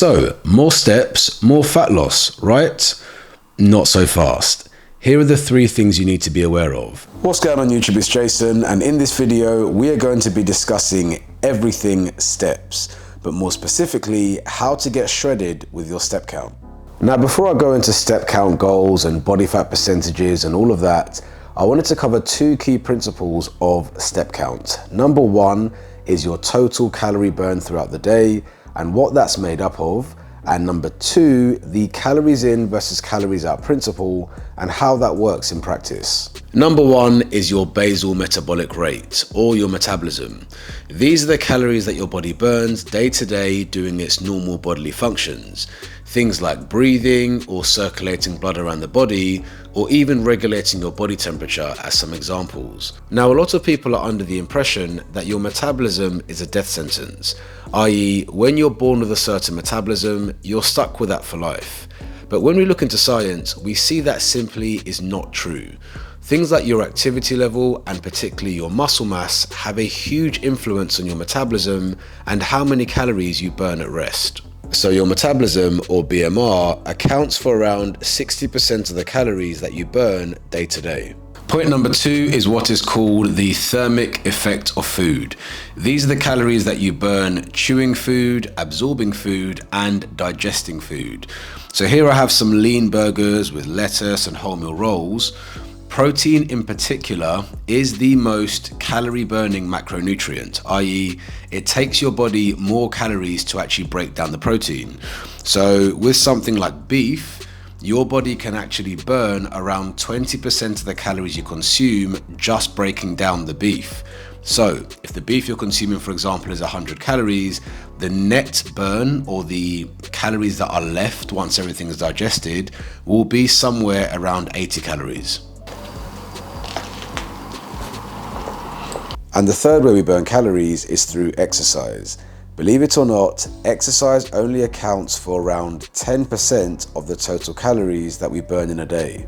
So, more steps, more fat loss, right? Not so fast. Here are the 3 things you need to be aware of. What's going on YouTube, it's Jason, and in this video we are going to be discussing everything steps, but more specifically how to get shredded with your step count. Now before I go into step count goals and body fat percentages and all of that, I wanted to cover 2 key principles of step count. Number 1 is your total calorie burn throughout the day and what that's made up of. And number 2, the calories in versus calories out principle and how that works in practice. Number 1 is your basal metabolic rate, or your metabolism. These are the calories that your body burns day to day doing its normal bodily functions. Things like breathing or circulating blood around the body, or even regulating your body temperature as some examples. Now, a lot of people are under the impression that your metabolism is a death sentence, i.e. when you're born with a certain metabolism, you're stuck with that for life. But when we look into science, we see that simply is not true. Things like your activity level and particularly your muscle mass have a huge influence on your metabolism and how many calories you burn at rest. So your metabolism, or BMR, accounts for around 60% of the calories that you burn day to day. Point number 2 is what is called the thermic effect of food. These are the calories that you burn chewing food, absorbing food, and digesting food. So here I have some lean burgers with lettuce and wholemeal rolls. Protein in particular is the most calorie burning macronutrient, i.e. it takes your body more calories to actually break down the protein. So with something like beef, your body can actually burn around 20% of the calories you consume just breaking down the beef. So if the beef you're consuming, for example, is 100 calories, the net burn, or the calories that are left once everything is digested, will be somewhere around 80 calories. And the third way we burn calories is through exercise. Believe it or not, exercise only accounts for around 10% of the total calories that we burn in a day.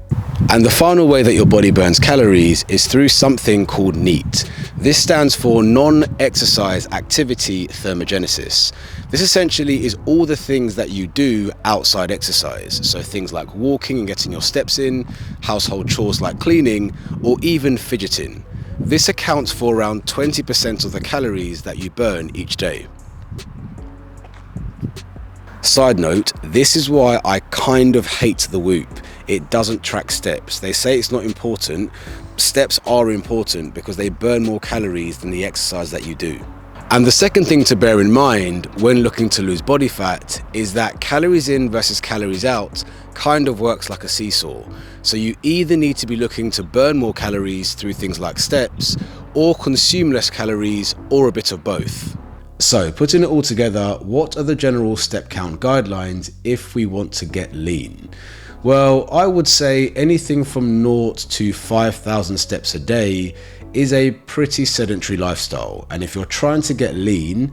And the final way that your body burns calories is through something called NEAT. This stands for non-exercise activity thermogenesis. This essentially is all the things that you do outside exercise. So things like walking and getting your steps in, household chores like cleaning, or even fidgeting. This accounts for around 20% of the calories that you burn each day. Side note, this is why I kind of hate the Whoop. It doesn't track steps. They say it's not important. Steps are important because they burn more calories than the exercise that you do. And the second thing to bear in mind when looking to lose body fat is that calories in versus calories out kind of works like a seesaw. So you either need to be looking to burn more calories through things like steps, or consume less calories, or a bit of both. So putting it all together, what are the general step count guidelines if we want to get lean? Well, I would say anything from 0 to 5,000 steps a day is a pretty sedentary lifestyle. And if you're trying to get lean,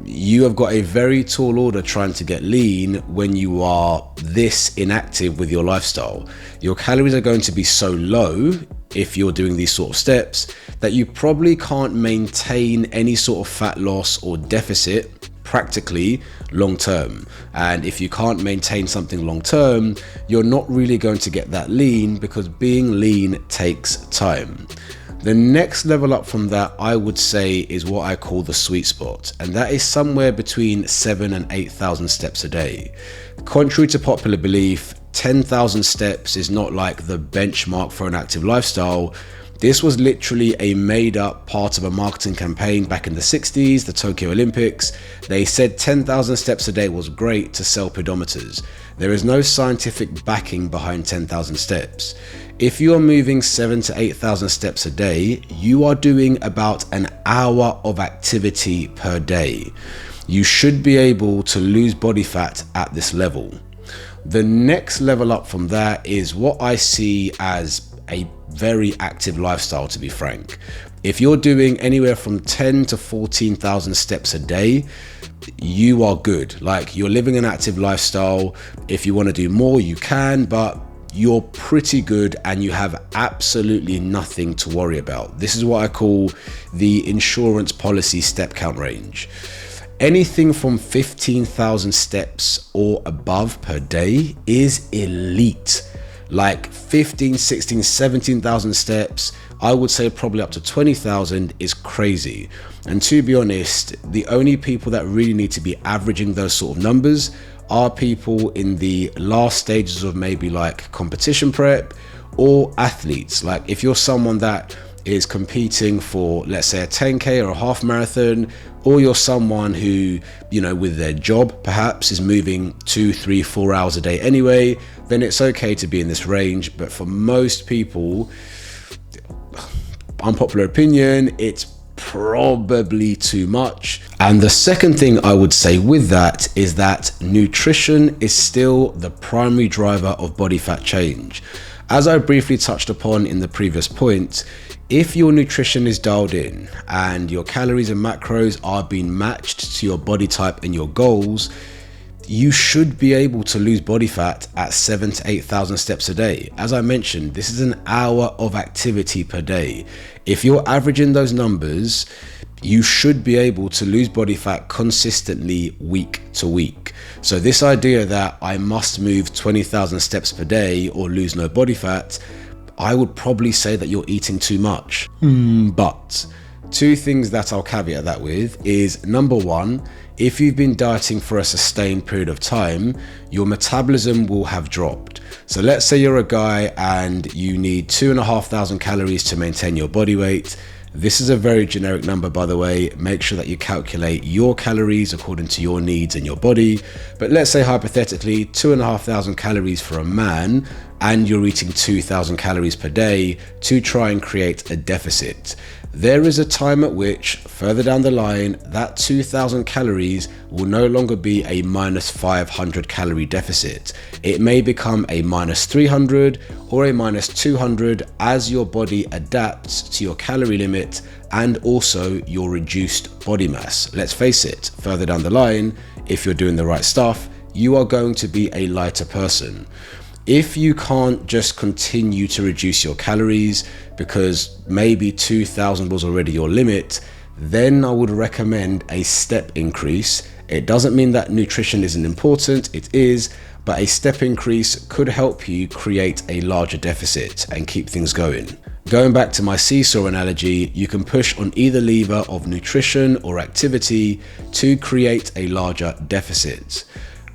you have got a very tall order trying to get lean when you are this inactive with your lifestyle. Your calories are going to be so low if you're doing these sort of steps that you probably can't maintain any sort of fat loss or deficit practically long term. And if you can't maintain something long term, you're not really going to get that lean, because being lean takes time. The next level up from that, I would say, is what I call the sweet spot, and that is somewhere between 7,000 and 8,000 steps a day. Contrary to popular belief, 10,000 steps is not like the benchmark for an active lifestyle. This was literally a made up part of a marketing campaign back in the 60s, the Tokyo Olympics. They said 10,000 steps a day was great to sell pedometers. There is no scientific backing behind 10,000 steps. If you are moving 7,000 to 8,000 steps a day, you are doing about an hour of activity per day. You should be able to lose body fat at this level. The next level up from that is what I see as a very active lifestyle, to be frank. If you're doing anywhere from 10 to 14,000 steps a day, you are good. Like, you're living an active lifestyle. If you want to do more, you can, but you're pretty good and you have absolutely nothing to worry about. This is what I call the insurance policy step count range. Anything from 15,000 steps or above per day is elite. Like 15, 16, 17,000 steps, I would say probably up to 20,000 is crazy. And to be honest, the only people that really need to be averaging those sort of numbers are people in the last stages of maybe like competition prep or athletes. Like if you're someone that is competing for, let's say, a 10K or a half marathon, or you're someone who, you know, with their job perhaps is moving 2, 3, 4 hours a day anyway, then it's okay to be in this range. But for most people, unpopular opinion, it's probably too much. And the second thing I would say with that is that nutrition is still the primary driver of body fat change. As I briefly touched upon in the previous point, if your nutrition is dialed in and your calories and macros are being matched to your body type and your goals, you should be able to lose body fat at 7,000 to 8,000 steps a day. As I mentioned, this is an hour of activity per day. If you're averaging those numbers, you should be able to lose body fat consistently week to week. So this idea that I must move 20,000 steps per day or lose no body fat, I would probably say that you're eating too much. But two things that I'll caveat that with is, number one, if you've been dieting for a sustained period of time, your metabolism will have dropped. So let's say you're a guy and you need 2,500 calories to maintain your body weight. This is a very generic number, by the way. Make sure that you calculate your calories according to your needs and your body. But let's say hypothetically 2,500 calories for a man, and you're eating 2,000 calories per day to try and create a deficit. There is a time at which, further down the line, that 2,000 calories will no longer be a minus 500 calorie deficit. It may become a minus 300 or a minus 200 as your body adapts to your calorie limit and also your reduced body mass. Let's face it, further down the line, if you're doing the right stuff, you are going to be a lighter person. If you can't just continue to reduce your calories because maybe 2,000 was already your limit, then I would recommend a step increase. It doesn't mean that nutrition isn't important, it is, but a step increase could help you create a larger deficit and keep things going. Going back to my seesaw analogy, you can push on either lever of nutrition or activity to create a larger deficit.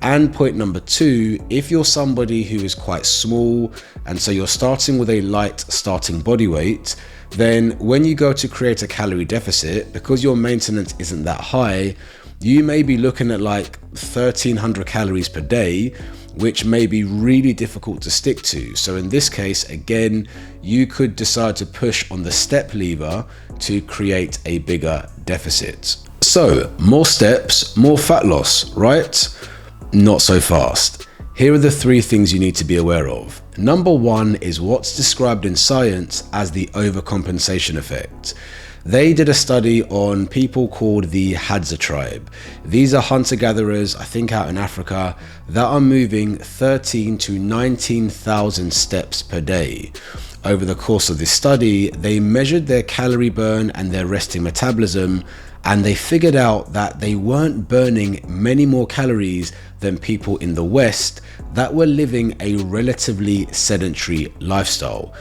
And point number two, if you're somebody who is quite small and so you're starting with a light starting body weight, then when you go to create a calorie deficit, because your maintenance isn't that high, you may be looking at like 1,300 calories per day, which may be really difficult to stick to. So in this case, again, you could decide to push on the step lever to create a bigger deficit. So more steps, more fat loss, right? Not so fast. Here are the three things you need to be aware of. Number one is what's described in science as the overcompensation effect. They did a study on people called the Hadza tribe. These are hunter-gatherers, I think out in Africa, that are moving 13 to 19,000 steps per day. Over the course of this study, they measured their calorie burn and their resting metabolism, and they figured out that they weren't burning many more calories than people in the West that were living a relatively sedentary lifestyle.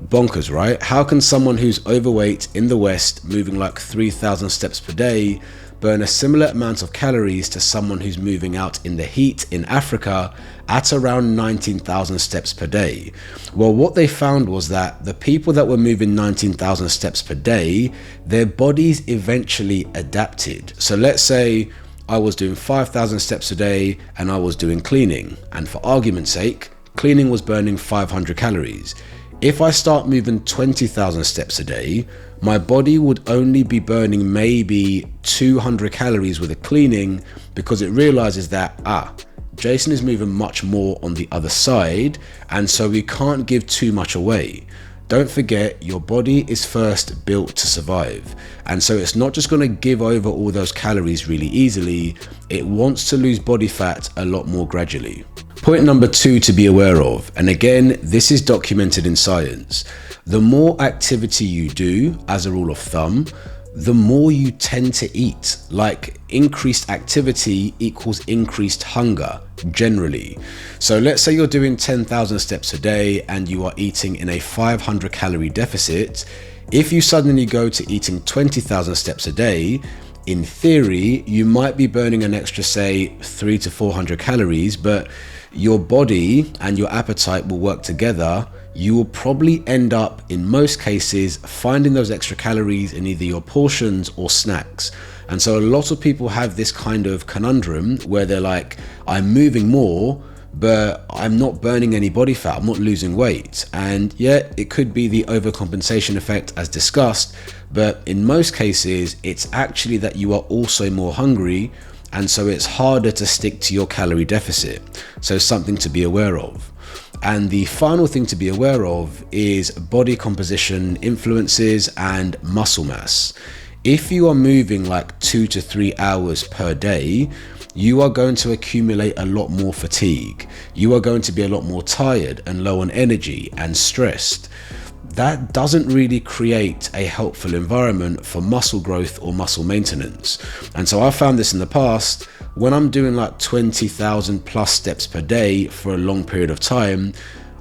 Bonkers, right? How can someone who's overweight in the West, moving like 3,000 steps per day, burn a similar amount of calories to someone who's moving out in the heat in Africa at around 19,000 steps per day? Well, what they found was that the people that were moving 19,000 steps per day, their bodies eventually adapted. So let's say I was doing 5,000 steps a day and I was doing cleaning, and for argument's sake, cleaning was burning 500 calories. If I start moving 20,000 steps a day, my body would only be burning maybe 200 calories with the cleaning, because it realizes that, Jason is moving much more on the other side, and so we can't give too much away. Don't forget, your body is first built to survive, and so it's not just going to give over all those calories really easily. It wants to lose body fat a lot more gradually. Point number two to be aware of, and again, this is documented in science. The more activity you do, as a rule of thumb, the more you tend to eat. Like, increased activity equals increased hunger generally. So let's say you're doing 10,000 steps a day and you are eating in a 500 calorie deficit. If you suddenly go to eating 20,000 steps a day, in theory, you might be burning an extra, say, 300 to 400 calories, but your body and your appetite will work together. You will probably end up, in most cases, finding those extra calories in either your portions or snacks. And so a lot of people have this kind of conundrum where they're like, I'm moving more, but I'm not burning any body fat, I'm not losing weight. And yeah, it could be the overcompensation effect as discussed, but in most cases, it's actually that you are also more hungry, and so it's harder to stick to your calorie deficit. So something to be aware of. And the final thing to be aware of is body composition influences and muscle mass. If you are moving like 2 to 3 hours per day, you are going to accumulate a lot more fatigue. You are going to be a lot more tired and low on energy and stressed. That doesn't really create a helpful environment for muscle growth or muscle maintenance. And so I found this in the past, when I'm doing like 20,000 plus steps per day for a long period of time,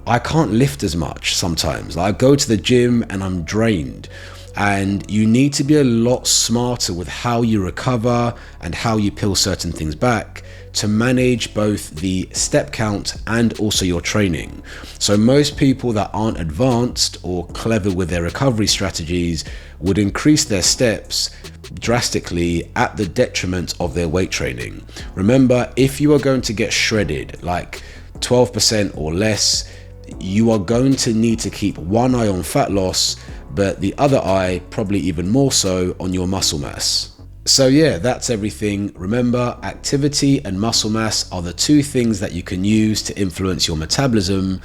I can't lift as much sometimes. Like, I go to the gym and I'm drained. And you need to be a lot smarter with how you recover and how you peel certain things back to manage both the step count and also your training. So most people that aren't advanced or clever with their recovery strategies would increase their steps drastically at the detriment of their weight training. Remember, if you are going to get shredded like 12% or less, you are going to need to keep one eye on fat loss, but the other eye probably even more so on your muscle mass. So yeah, that's everything. Remember, activity and muscle mass are the two things that you can use to influence your metabolism,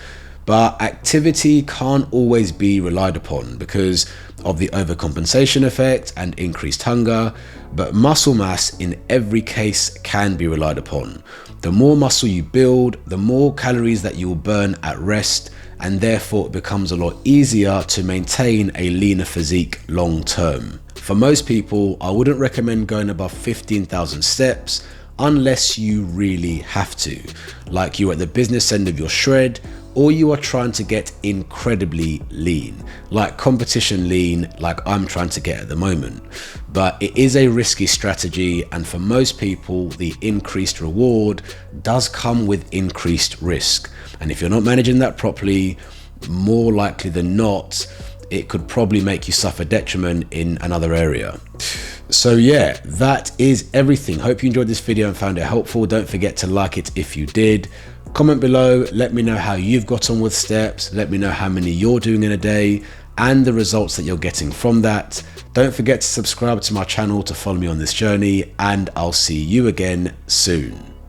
but activity can't always be relied upon because of the overcompensation effect and increased hunger, but muscle mass in every case can be relied upon. The more muscle you build, the more calories that you will burn at rest, and therefore it becomes a lot easier to maintain a leaner physique long term. For most people, I wouldn't recommend going above 15,000 steps unless you really have to, like you're at the business end of your shred, or you are trying to get incredibly lean, like competition lean, like I'm trying to get at the moment. But it is a risky strategy, and for most people, the increased reward does come with increased risk. And if you're not managing that properly, more likely than not, it could probably make you suffer detriment in another area. So yeah, that is everything. Hope you enjoyed this video and found it helpful. Don't forget to like it if you did. Comment below, let me know how you've got on with steps. Let me know how many you're doing in a day and the results that you're getting from that. Don't forget to subscribe to my channel to follow me on this journey, and I'll see you again soon.